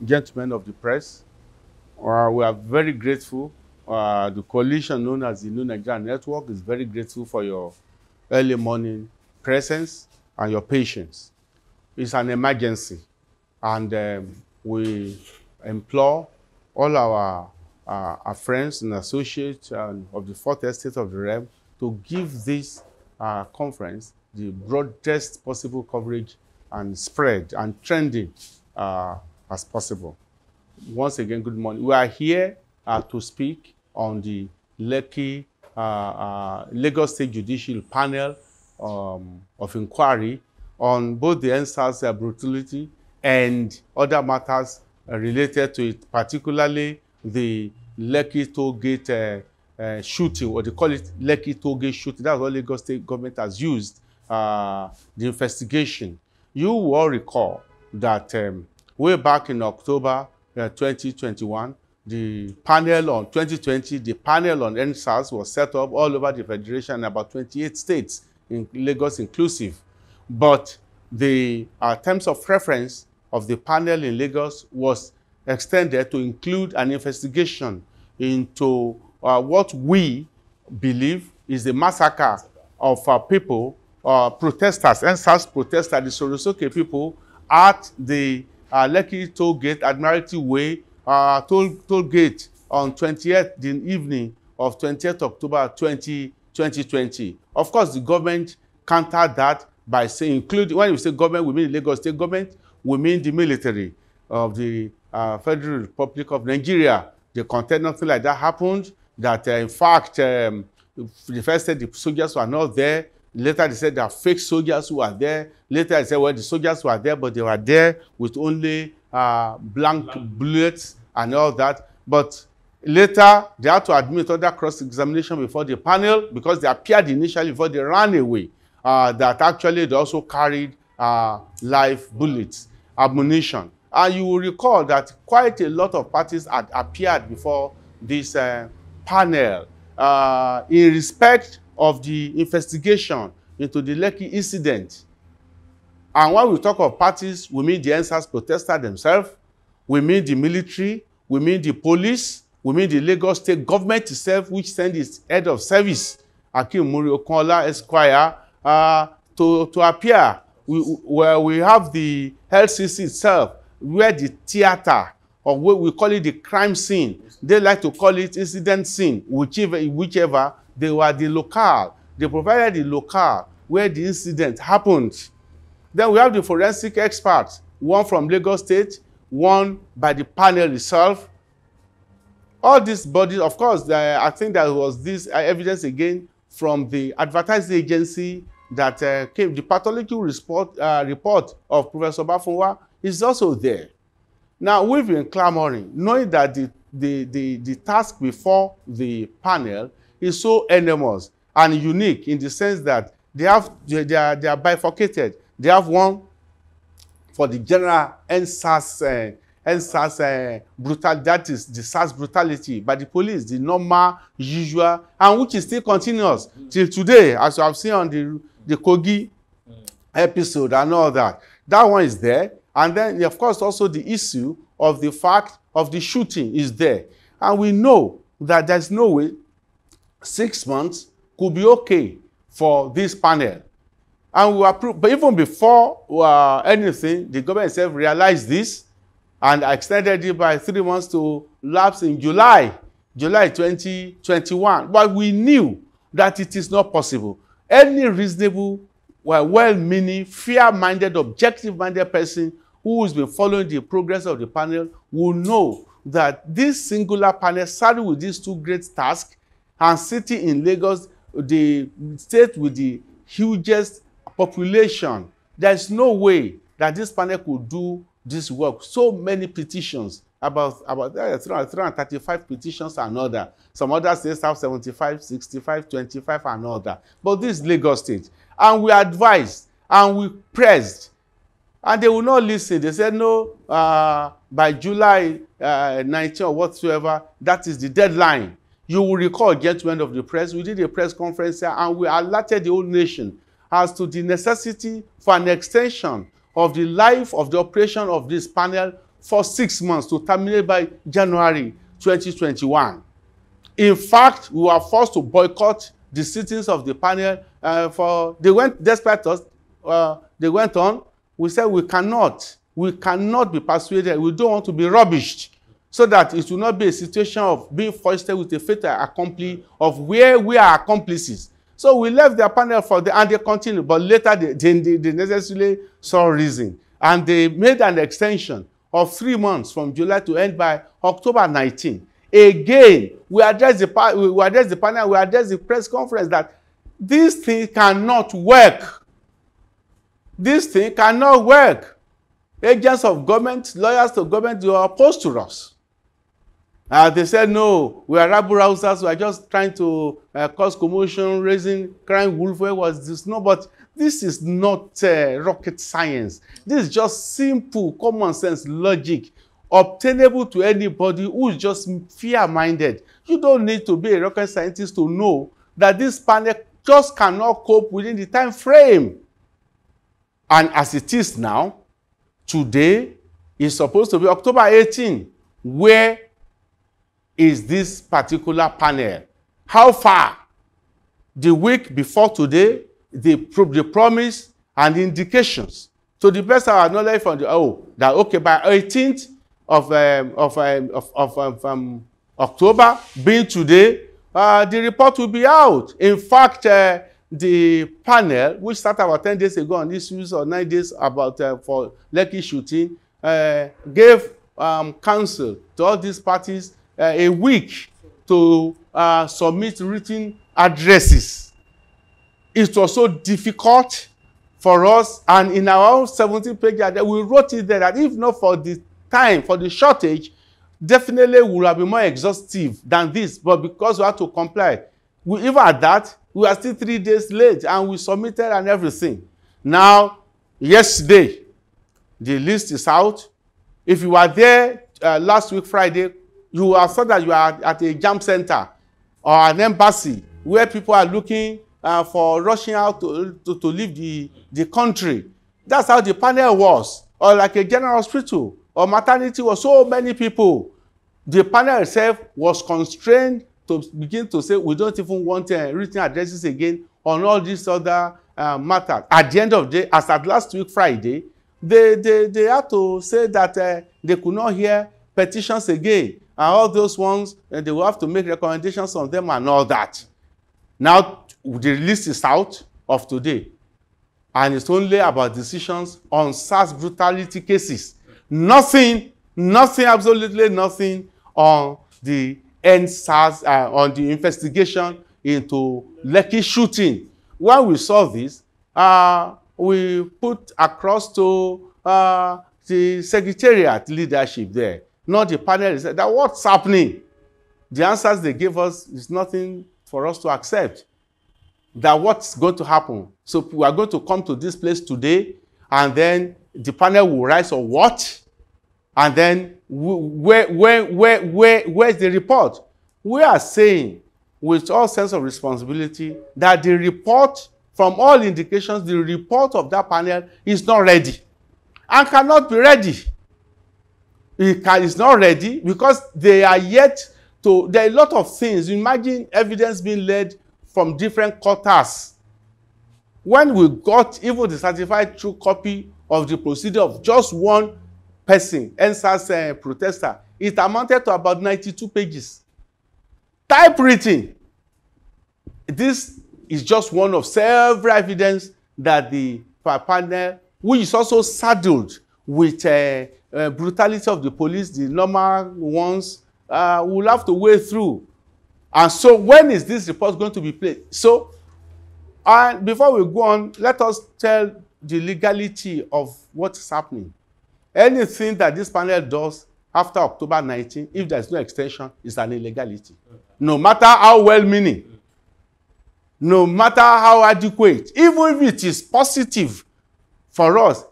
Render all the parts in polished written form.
gentlemen of the press. We are very grateful. The coalition known as the New Nigeria Network is very grateful for your early morning presence and your patience. It's an emergency, and we implore all our friends and associates of the Fourth Estate of the Realm to give this conference the broadest possible coverage and spread and trending as possible. Once again, good morning. We are here to speak on the Lekki Lagos State Judicial panel of inquiry on both the ENDSARS brutality and other matters related to it, particularly the Lekki toll gate shooting, or they call it Lekki toll gate shooting. That's what Lagos State government has used the investigation. You will all recall that way back in October 2021, the panel on 2020, the panel on ENDSARS was set up all over the Federation in about 28 states, in Lagos inclusive. But the terms of reference of the panel in Lagos was extended to include an investigation into what we believe is the massacre of people, protesters, ENDSARS protesters, the Sorosoke people, at the Lekki toll gate, Admiralty Way toll gate on 20th, the evening of 20th October 2020. Of course, the government countered that by saying, including, when we say government, we mean Lagos State government, we mean the military of the Federal Republic of Nigeria. They contend nothing like that happened, that in fact, the first said the soldiers were not there. Later, they said there are fake soldiers who are there. Later, they said, well, the soldiers were there, but they were there with only blank bullets and all that. But later, they had to admit other cross-examination before the panel, because they appeared initially before they ran away, that actually they also carried live bullets, ammunition. And you will recall that quite a lot of parties had appeared before this panel in respect of the investigation into the Lekki incident. And when we talk of parties, we mean the ENDSARS protesters themselves, we mean the military, we mean the police, we mean the Lagos State government itself, which sent its head of service, Akim Muri Okunla Esquire, to appear. We have the LCC itself, where the theater, or what we call it the crime scene, they like to call it incident scene, whichever, they were the locale. They provided the locale where the incident happened. Then we have the forensic experts, one from Lagos State, one by the panel itself. All these bodies, of course, I think there was this evidence again from the advertising agency that came. The pathological report of Professor Bafunwa is also there. Now, we've been clamoring, knowing that the task before the panel is so enormous and unique in the sense that they are bifurcated. They have one for the general ENDSARS brutality, that is the SARS brutality by the police, the normal, usual, and which is still continuous till today, as you have seen on the Kogi episode and all that. That one is there. And then, of course, also the issue of the fact of the shooting is there. And we know that there's no way 6 months could be okay for this panel. And we approved, but even before anything, the government itself realized this and extended it by 3 months to lapse in July 2021. But we knew that it is not possible. Any reasonable, well-meaning, fair-minded, objective-minded person who has been following the progress of the panel will know that this singular panel started with these two great tasks, and sitting in Lagos, the state with the hugest population, there's no way that this panel could do this work. So many petitions, about 335 petitions and other. Some other states have 75, 65, 25 and other. But this is Lagos State. And we advised and we pressed. And they will not listen. They said, no, by July 19 or whatsoever, that is the deadline. You will recall, gentlemen of the press, we did a press conference here and we alerted the whole nation as to the necessity for an extension of the life of the operation of this panel for 6 months to terminate by January 2021. In fact, we were forced to boycott the sittings of the panel they went, despite us, they went on. We said we cannot be persuaded. We don't want to be rubbished, so that it will not be a situation of being foisted with a fait accompli of where we are accomplices. So we left their panel and they continued, but later they necessarily saw reason. And they made an extension of 3 months from July to end by October 19. Again, we addressed the panel, we addressed the press conference that this thing cannot work. This thing cannot work. Agents of government, lawyers to government, they are opposed to us. They said, no, we are rabble rousers, we are just trying to cause commotion, raising crying wolf. Where was this? No, but this is not rocket science. This is just simple, common sense logic, obtainable to anybody who is just fear-minded. You don't need to be a rocket scientist to know that this panel just cannot cope within the time frame. And as it is now, today is supposed to be October 18. Where is this particular panel? How far? The week before today, the promise and indications. To the best of our knowledge from that okay, by 18th of October, being today, the report will be out. In fact, the panel, which started about 10 days ago on issues, or 9 days about for Lekki shooting, gave counsel to all these parties a week to submit written addresses. It was so difficult for us, and in our own 17-page address, we wrote it there that if not for the time, for the shortage, definitely would have been more exhaustive than this, but because we had to comply, even at that, we are still 3 days late, and we submitted and everything. Now, yesterday, the list is out. If you were there last week, Friday, you will have thought that you are at a jam center or an embassy where people are looking for rushing out to leave the country. That's how the panel was. Or like a general hospital or maternity was so many people. The panel itself was constrained to begin to say, we don't even want written addresses again on all these other matters. At the end of the day, as at last week, Friday, they had to say that they could not hear petitions again. And all those ones, they will have to make recommendations on them and all that. Now, the list is out of today. And it's only about decisions on SARS brutality cases. Nothing, absolutely nothing on the ENDSARS, on the investigation into Lekki shooting. When we saw this, we put across to the secretariat leadership there, not the panel. That what's happening? The answers they gave us is nothing for us to accept. That what's going to happen? So we are going to come to this place today, and then the panel will rise or what? And then where's the report? We are saying, with all sense of responsibility, that the report, from all indications, the report of that panel is not ready and cannot be ready. It's not ready because they are yet to, there are a lot of things. Imagine evidence being led from different quarters. When we got even the certified true copy of the procedure of just one person, ENDSARS protester, it amounted to about 92 pages. Typewritten. This is just one of several evidence that the panel, which is also saddled with brutality of the police, the normal ones, will have to wade through. And so when is this report going to be played? So, and before we go on, let us tell the legality of what is happening. Anything that this panel does after October 19, if there is no extension, is an illegality. No matter how well-meaning, no matter how adequate, even if it is positive for us,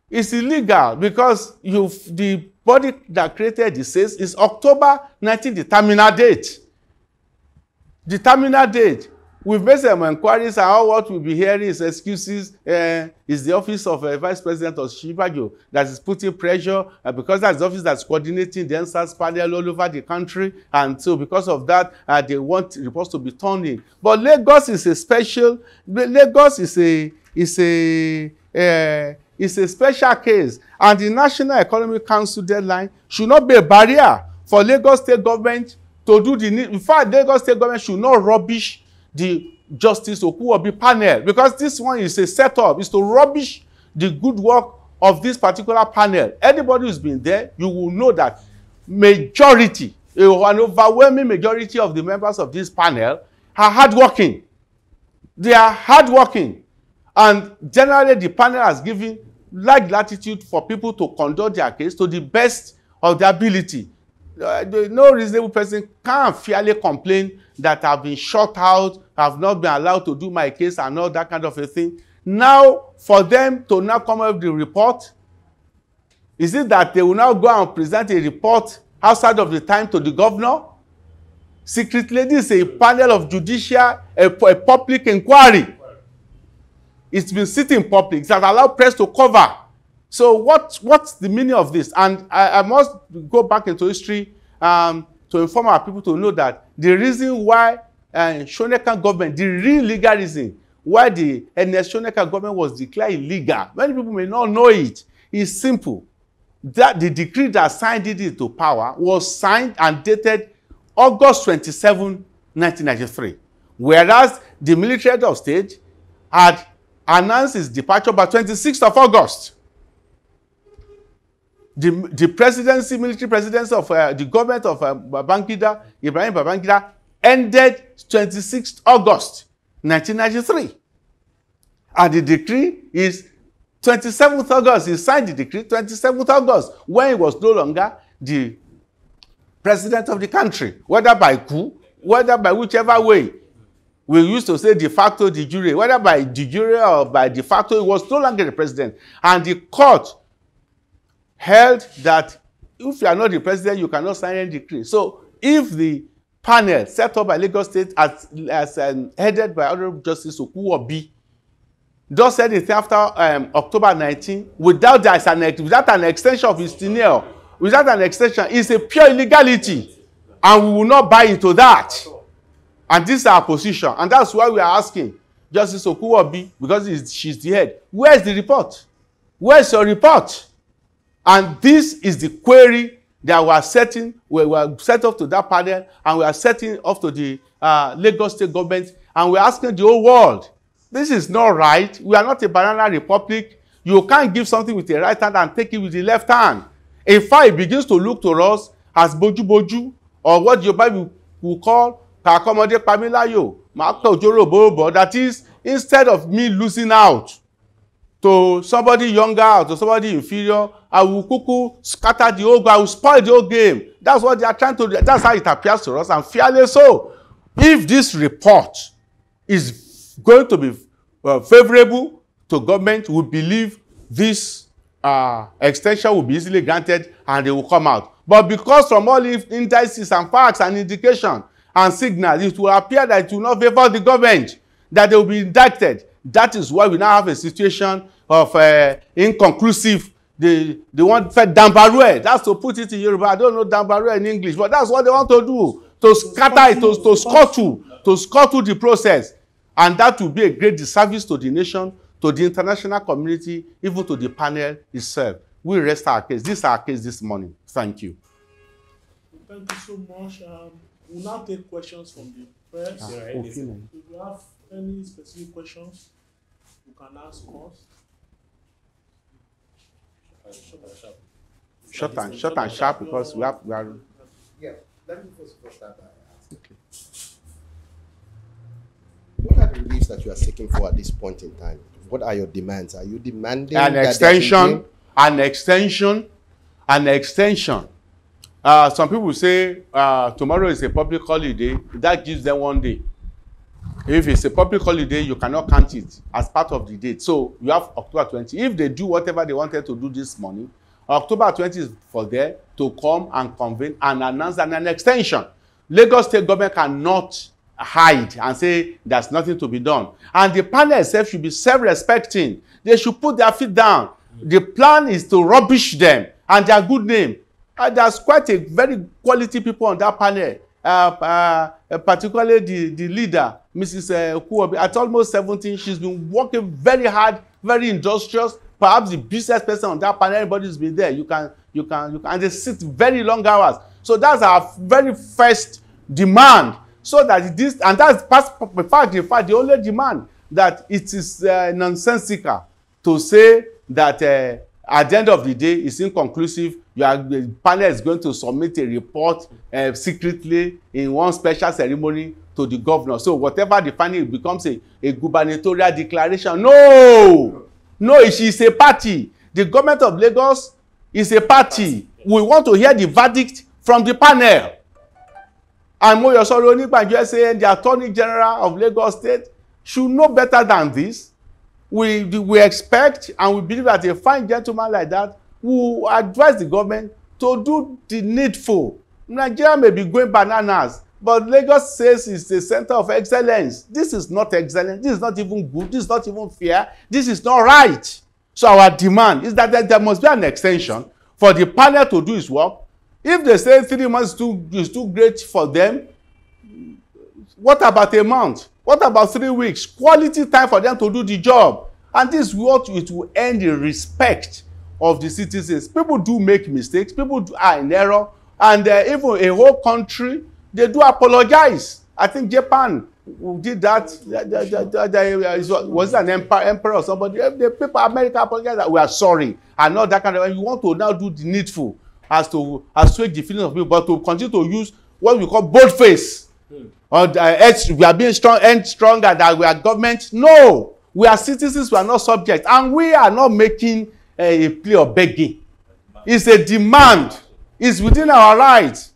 it's illegal because the body that created this says is October 19, the terminal date. The terminal date. we've made some inquiries, and all what we'll be hearing is excuses. Is the office of Vice President of Shibajo that is putting pressure, because that's the office that's coordinating the ENDSARS panel all over the country, and so because of that, they want reports to be turned in. But Lagos is a special. Lagos is a special case, and the National Economic Council deadline should not be a barrier for Lagos State government to do the need. In fact, Lagos State government should not rubbish the Justice Okuwobi panel, because this one is a setup, is to rubbish the good work of this particular panel. Anybody who's been there, you will know that majority, an overwhelming majority of the members of this panel are hardworking. They are hardworking, and generally the panel has given large latitude for people to conduct their case to the best of their ability. No reasonable person can fairly complain that I've been shut out, I've not been allowed to do my case and all that kind of a thing. Now, for them to now come up with the report, is it that they will now go and present a report outside of the time to the governor? Secretly, this is a panel of judicial, a public inquiry. It's been sitting public. It has allowed press to cover. So what's the meaning of this? And I must go back into history to inform our people to know that the reason why Shoneka government, the real legal reason why the Shoneka government was declared illegal, many people may not know it, is simple. That the decree that signed it into power was signed and dated August 27, 1993. Whereas the military head of state had announced his departure by 26th of August. The presidency, military presidency of the government of Babangida, Ibrahim Babangida, ended 26th August 1993. And the decree is 27th August. He signed the decree 27th August, when he was no longer the president of the country, whether by coup, whether by whichever way. We used to say de facto, de jure, whether by de jure or by de facto, he was no longer the president. And the court held that if you are not the president, you cannot sign any decree. So if the panel set up by Lagos State as headed by Honorable Justice Okuwobi does anything after October 19 without an extension of his tenure, without an extension, is a pure illegality, and we will not buy into that. And this is our position, and that's why we are asking Justice Okuwobi, because she's the head. Where is the report? Where is your report? And this is the query that we are setting. We are set up to that panel, and we are setting up to the Lagos State government, and we are asking the whole world. This is not right. We are not a banana republic. You can't give something with the right hand and take it with the left hand. In fact, it begins to look to us as boju-boju, or what your Bible will call kakomode pamilayo, that is, instead of me losing out to somebody younger or to somebody inferior, I will kuku scatter the whole game, I will spoil the whole game. That's what they are trying to do. That's how it appears to us, and fairly so. If this report is going to be favorable to government, we believe this extension will be easily granted and they will come out. But because from all indices and facts and indication and signals, it will appear that it will not favor the government, that they will be indicted. That is why we now have a situation of inconclusive. They want dambarue. That's to put it in Yoruba. I don't know dambarue in English, but that's what they want to do, to scatter it, to scuttle the process. And that will be a great disservice to the nation, to the international community, even to the panel itself. We rest our case. This is our case this morning. Thank you. Thank you so much. We'll now take questions from the press. If you have any specific questions, you can ask us. Short and sharp, because we are. Yeah, let me first start by asking. Okay. What are the reliefs that you are seeking for at this point in time? What are your demands? Are you demanding an extension? An extension. Some people say tomorrow is a public holiday. That gives them 1 day. If it's a public holiday, you cannot count it as part of the date. So you have October 20. If they do whatever they wanted to do this morning, October 20 is for them to come and convene and announce an extension. Lagos State government cannot hide and say there's nothing to be done. And the panel itself should be self-respecting. They should put their feet down. The plan is to rubbish them and their good name. There's quite a very quality people on that panel, particularly the leader, Mrs. Kuobi. At almost 17, she's been working very hard, very industrious. Perhaps the business person on that panel, everybody's been there. You can, and they sit very long hours. So that's our very first demand. So that this, and that's in fact, the only demand that it is nonsensical to say that at the end of the day, it's inconclusive. The panel is going to submit a report secretly in one special ceremony to the governor. So whatever the finding becomes a gubernatorial declaration. No, it is a party. The government of Lagos is a party. We want to hear the verdict from the panel. And Moyosoro Onigbanjo saying the Attorney General of Lagos State should know better than this. We expect and we believe that a fine gentleman like that will advise the government to do the needful. Nigeria may be going bananas, but Lagos says it's the center of excellence. This is not excellent. This is not even good. This is not even fair. This is not right. So our demand is that there must be an extension for the panel to do its work. If they say 3 months is too great for them, what about a month? What about 3 weeks? Quality time for them to do the job. And this is what it will earn the respect of the citizens. People do make mistakes. People are in error. And even a whole country, they do apologize. I think Japan did that. Was it an emperor or somebody? The people, America apologized that we are sorry. And not that kind of. You want to now do the needful as to assuage the feelings of people, but to continue to use what we call boldface. Or we are being strong and stronger than we are government. No, we are citizens. We are not subjects, and we are not making a plea of begging. It's a demand. It's within our rights.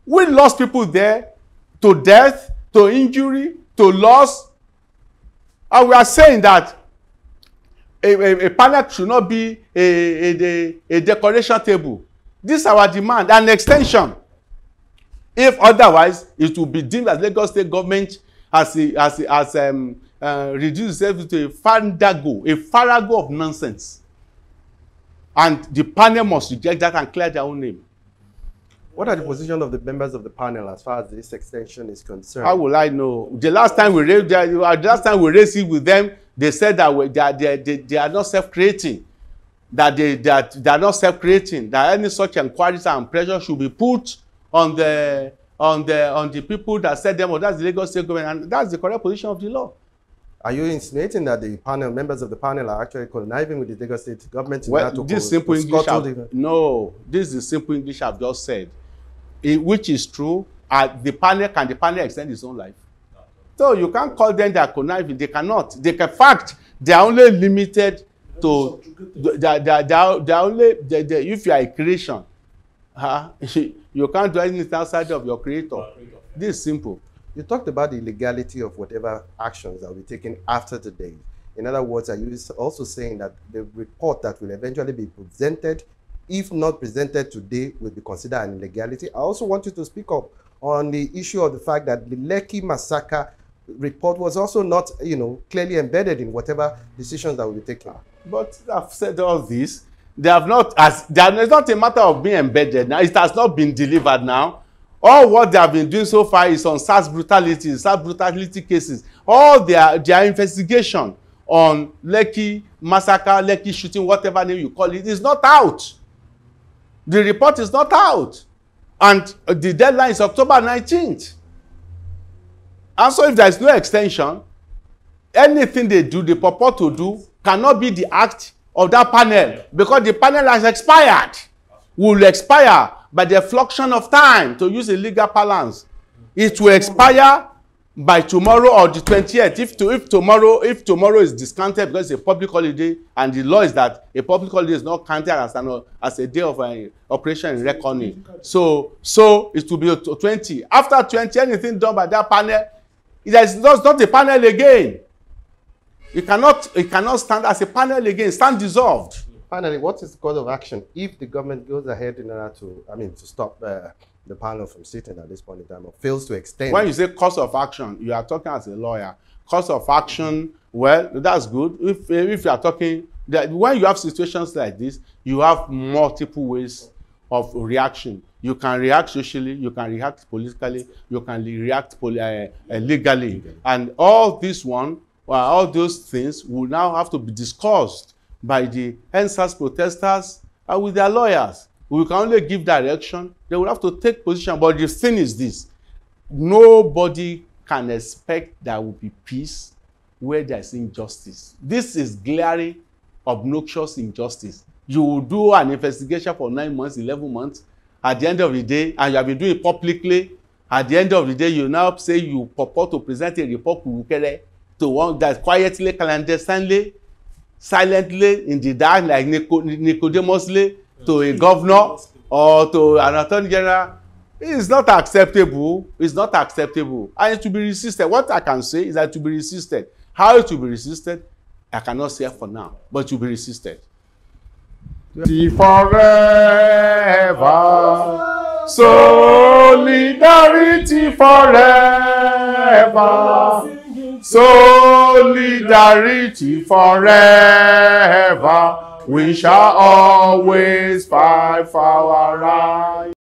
We lost people there to death, to injury, to loss, and we are saying that a panel should not be a decoration table. This is our demand, an extension. If otherwise, it will be deemed as Lagos State government has reduced itself to a farrago of nonsense. And the panel must reject that and clear their own name. What are the position of the members of the panel as far as this extension is concerned? How will I know? The last time we raised it with them, they said that they are not self-creating. That they are not self-creating. That any such inquiries and pressure should be put on the people that said them, or that's the Lagos State government, and that's the correct position of the law. Are you insinuating that the panel, members of the panel, are actually conniving with the Lagos State government? Well, this simple English. No, this is the simple English I've just said, which is true. Can the panel extend its own life? So you can't call them they are conniving. They cannot. In fact, they are only limited to. They are only. If you are a creation, you can't do anything outside of your creator. This is simple. You talked about the illegality of whatever actions that will be taken after today. In other words, are you also saying that the report that will eventually be presented, if not presented today, will be considered an illegality? I also want you to speak up on the issue of the fact that the Lekki massacre report was also not, clearly embedded in whatever decisions that will be taken. But I've said all this. They have not, it's not a matter of being embedded now. It has not been delivered now. All what they have been doing so far is on SARS brutality cases. All their investigation on Lekki massacre, Lekki shooting, whatever name you call it, is not out. The report is not out. And the deadline is October 19th. And so if there is no extension, anything they do, they purport to do, cannot be the act of that panel, because the panel has expired. Will expire by the fluctuation of time, to use a legal balance. It will expire by tomorrow or the 20th. If tomorrow is discounted because it's a public holiday, and the law is that a public holiday is not counted as a day of operation in reckoning. So it will be 20. After 20, anything done by that panel, it is not a panel again. It cannot stand as a panel again. Stand dissolved. Finally, what is the course of action if the government goes ahead in order to, to stop the panel from sitting at this point in time, or fails to extend. When you say course of action, you are talking as a lawyer. Course of action, well, that's good. If you are talking, when you have situations like this, you have multiple ways of reaction. You can react socially, you can react politically, you can react legally. And all those things will now have to be discussed by the ENDSARS protesters and with their lawyers. We can only give direction. They will have to take position. But the thing is this: nobody can expect there will be peace where there is injustice. This is glaring, obnoxious injustice. You will do an investigation for 9 months, 11 months. At the end of the day, and you have been doing it publicly, at the end of the day, you now say you purport to present a report to one that quietly, clandestinely, silently, in the dark, like Nicodemously, to a governor or to an attorney general. It is not acceptable. It's not acceptable. And it will be resisted. What I can say is that it will be resisted. How it will be resisted, I cannot say for now, but it will be resisted. Forever, solidarity forever, solidarity forever. We shall always fight for our rights.